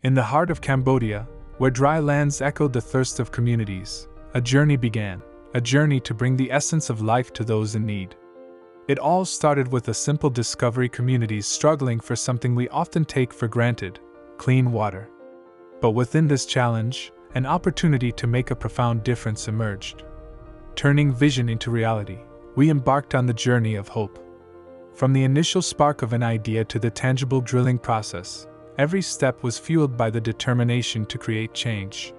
In the heart of Cambodia, where dry lands echoed the thirst of communities, a journey began, a journey to bring the essence of life to those in need. It all started with a simple discovery: communities struggling for something we often take for granted: clean water. But within this challenge, an opportunity to make a profound difference emerged. Turning vision into reality, we embarked on the journey of hope. From the initial spark of an idea to the tangible drilling process, every step was fueled by the determination to create change.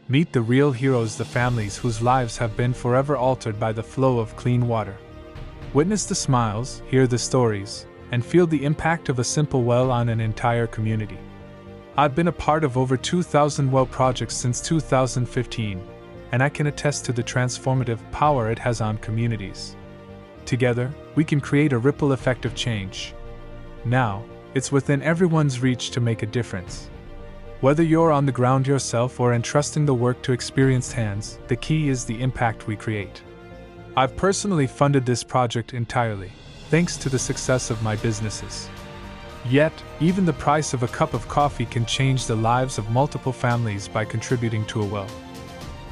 Meet the real heroes, the families whose lives have been forever altered by the flow of clean water. Witness the smiles, hear the stories, and feel the impact of a simple well on an entire community. I've been a part of over 2,000 well projects since 2015, and I can attest to the transformative power it has on communities. Together, we can create a ripple effect of change. Now, it's within everyone's reach to make a difference. Whether you're on the ground yourself or entrusting the work to experienced hands, the key is the impact we create. I've personally funded this project entirely, thanks to the success of my businesses. Yet, even the price of a cup of coffee can change the lives of multiple families by contributing to a well.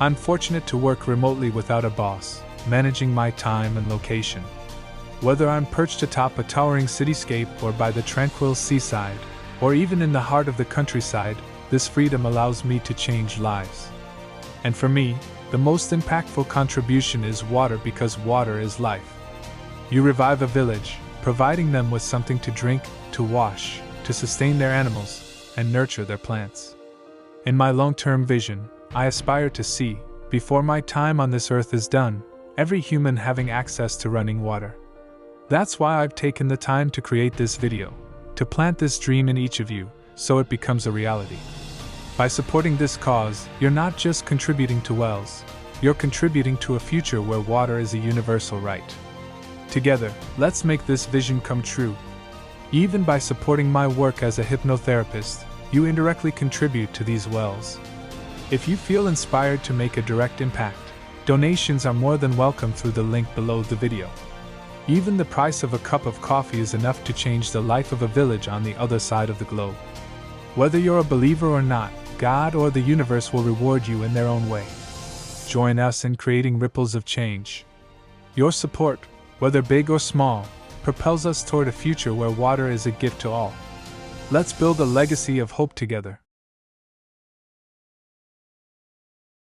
I'm fortunate to work remotely without a boss, managing my time and location. Whether I'm perched atop a towering cityscape or by the tranquil seaside, or even in the heart of the countryside, this freedom allows me to change lives. And for me, the most impactful contribution is water, because water is life. You revive a village, providing them with something to drink, to wash, to sustain their animals, and nurture their plants. In my long-term vision, I aspire to see, before my time on this earth is done, every human having access to running water. That's why I've taken the time to create this video, to plant this dream in each of you, so it becomes a reality. By supporting this cause, you're not just contributing to wells, you're contributing to a future where water is a universal right. Together, let's make this vision come true. Even by supporting my work as a hypnotherapist, you indirectly contribute to these wells. If you feel inspired to make a direct impact, donations are more than welcome through the link below the video. Even the price of a cup of coffee is enough to change the life of a village on the other side of the globe. Whether you're a believer or not, God or the universe will reward you in their own way. Join us in creating ripples of change. Your support, whether big or small, propels us toward a future where water is a gift to all. Let's build a legacy of hope together.